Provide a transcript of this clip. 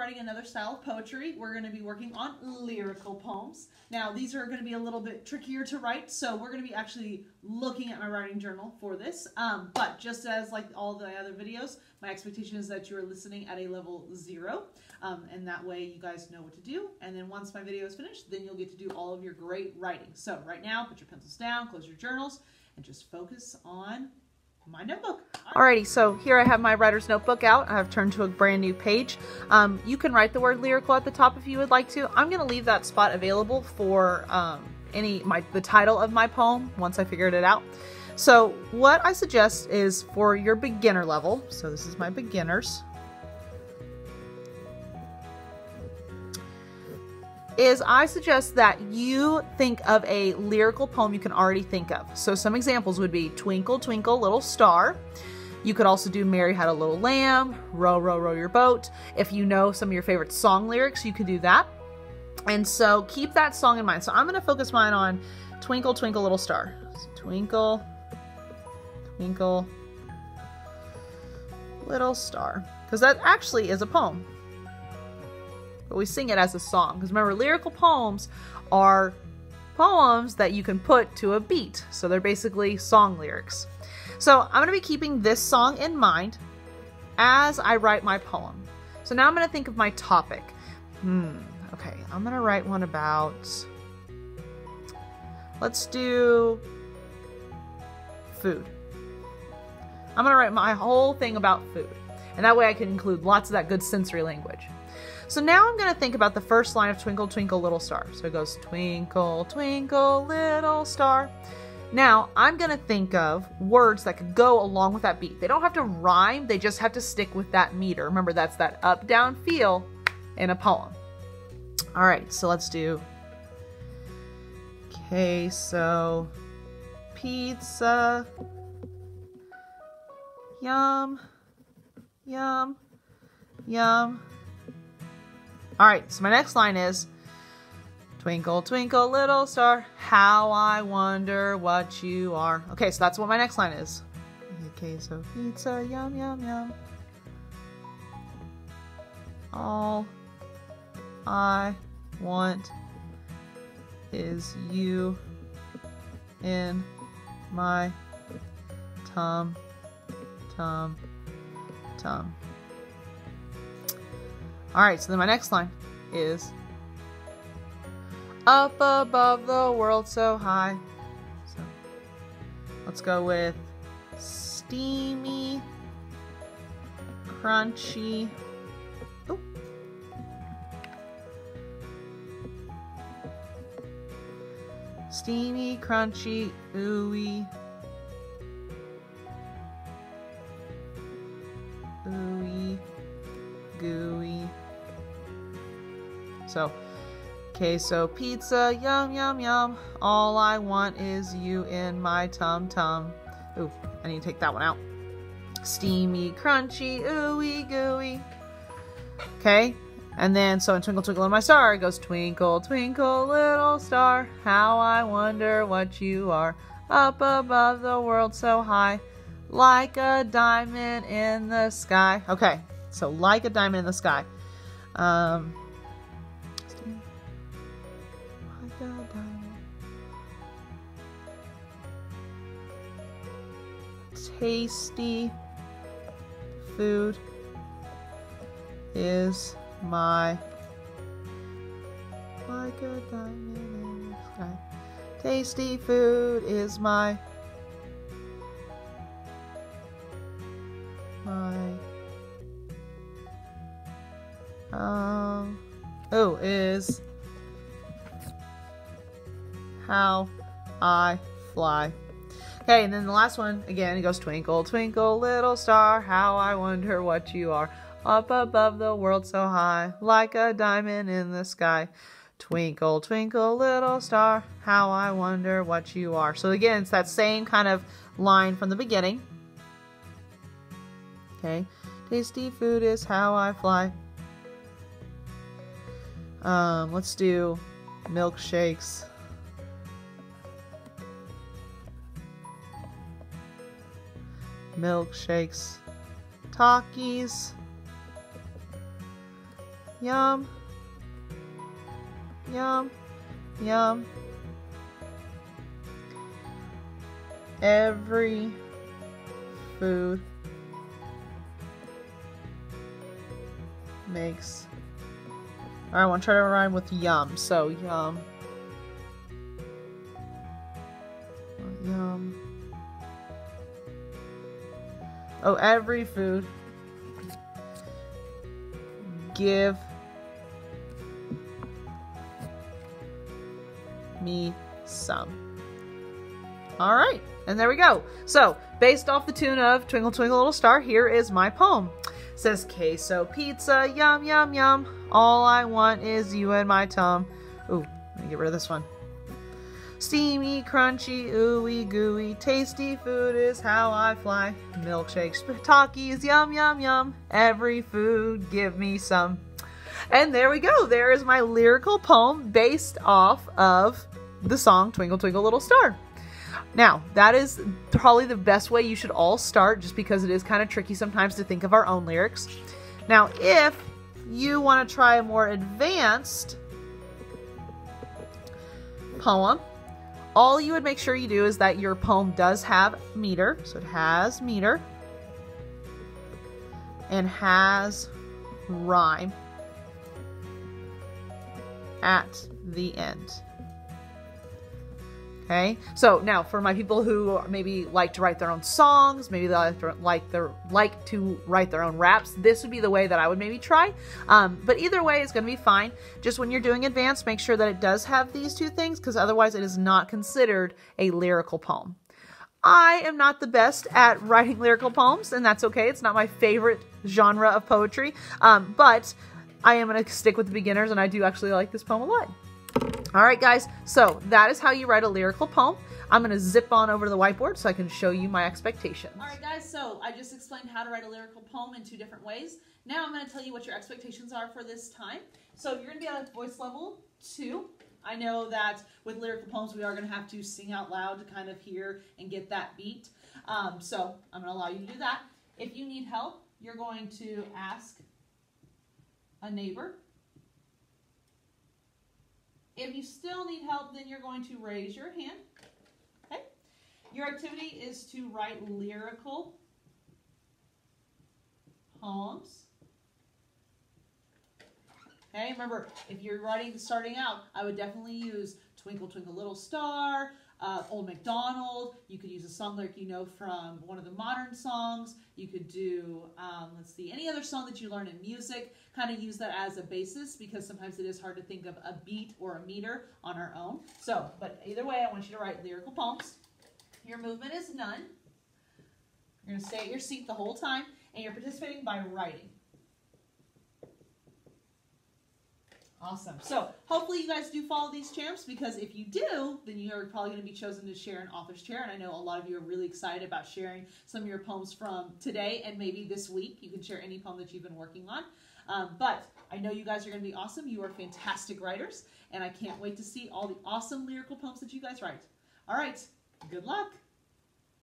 writing another style of poetry. We're going to be working on lyrical poems. Now, these are going to be a little bit trickier to write, so we're going to be actually looking at my writing journal for this. But just as like all the other videos, my expectation is that you are listening at a level 0, and that way you guys know what to do. And then once my video is finished, then you'll get to do all of your great writing. So right now, put your pencils down, close your journals, and just focus on my notebook. Alrighty, so here I have my writer's notebook out. I've turned to a brand new page. You can write the word lyrical at the top if you would like to. I'm going to leave that spot available for the title of my poem once I figured it out. So what I suggest is for your beginner level, so this is my beginners, is I suggest that you think of a lyrical poem you can already think of. So some examples would be Twinkle, Twinkle, Little Star. You could also do Mary Had a Little Lamb, Row, Row, Row Your Boat. If you know some of your favorite song lyrics, you could do that. And so keep that song in mind. So I'm going to focus mine on Twinkle, Twinkle, Little Star. So twinkle, twinkle, little star. Because that actually is a poem. But we sing it as a song. Because remember, lyrical poems are poems that you can put to a beat. So they're basically song lyrics. So I'm going to be keeping this song in mind as I write my poem. So now I'm going to think of my topic. Okay, I'm going to write one about, let's do food. I'm going to write my whole thing about food. And that way I can include lots of that good sensory language. So now I'm going to think about the first line of Twinkle, Twinkle, Little Star. So it goes, Twinkle, Twinkle, Little Star. Now I'm going to think of words that could go along with that beat. They don't have to rhyme. They just have to stick with that meter. Remember, that's that up, down feel in a poem. All right, so let's do queso, pizza, yum, yum, yum. All right, so my next line is Twinkle, twinkle, little star, how I wonder what you are. Okay, so that's what my next line is. Queso, pizza, yum, yum, yum. All I want is you in my tum, tum, tum. All right, so then my next line is up above the world so high. So let's go with steamy, crunchy. Oh. Steamy, crunchy, ooey. Ooey, gooey. So, queso, pizza, yum, yum, yum. All I want is you in my tum-tum. Ooh, I need to take that one out. Steamy, crunchy, ooey, gooey. Okay, and then, so in Twinkle, Twinkle, Little Star, it goes Twinkle, Twinkle, Little Star, how I wonder what you are. Up above the world so high, like a diamond in the sky. Okay, so like a diamond in the sky. Tasty food is my, like a diamond in the sky. Tasty food is my is how I fly. Okay, and then the last one, again, it goes Twinkle, Twinkle, Little Star, how I wonder what you are. Up above the world so high, like a diamond in the sky. Twinkle, twinkle, little star, how I wonder what you are. So again, it's that same kind of line from the beginning. Okay, tasty food is how I fly. Let's do milkshakes. Milkshakes, Takis, yum, yum, yum. Every food makes. All right, I want to try to rhyme with yum. So yum, yum. Oh, every food. Give me some. All right, and there we go. So, based off the tune of Twinkle Twinkle Little Star, here is my poem. It says, queso pizza, yum, yum, yum. All I want is you and my tum. Ooh, let me get rid of this one. Steamy, crunchy, ooey gooey, tasty food is how I fly. Milkshakes, Takis, yum, yum, yum. Every food, give me some. And there we go. There is my lyrical poem based off of the song Twinkle Twinkle Little Star. Now, that is probably the best way you should all start, just because it is kind of tricky sometimes to think of our own lyrics. Now, if you want to try a more advanced poem, all you would make sure you do is that your poem does have meter. So it has meter and has rhyme at the end. Okay, so now for my people who maybe like to write their own songs, maybe they like to write their own raps, this would be the way that I would maybe try. But either way, it's going to be fine. Just when you're doing advanced, make sure that it does have these two things, because otherwise it is not considered a lyrical poem. I am not the best at writing lyrical poems, and that's okay. It's not my favorite genre of poetry, but I am going to stick with the beginners, and I do actually like this poem a lot. All right, guys, so that is how you write a lyrical poem. I'm going to zip on over to the whiteboard so I can show you my expectations. All right, guys, so I just explained how to write a lyrical poem in 2 different ways. Now I'm going to tell you what your expectations are for this time. So you're going to be at voice level 2. I know that with lyrical poems, we are going to have to sing out loud to kind of hear and get that beat. So I'm going to allow you to do that. If you need help, you're going to ask a neighbor. If you still need help, then you're going to raise your hand. Okay. Your activity is to write lyrical poems. Okay, remember, if you're starting out, I would definitely use Twinkle Twinkle Little Star, Old MacDonald. You could use a song lyric you know from one of the modern songs. You could do, let's see, any other song that you learn in music. Kind of use that as a basis, because sometimes it is hard to think of a beat or a meter on our own. So, but either way, I want you to write lyrical poems. Your movement is none. You're going to stay at your seat the whole time, and you're participating by writing. Awesome. So hopefully you guys do follow these champs, because if you do, then you're probably going to be chosen to share an author's chair. And I know a lot of you are really excited about sharing some of your poems from today and maybe this week. You can share any poem that you've been working on. But I know you guys are going to be awesome. You are fantastic writers, and I can't wait to see all the awesome lyrical poems that you guys write. All right. Good luck.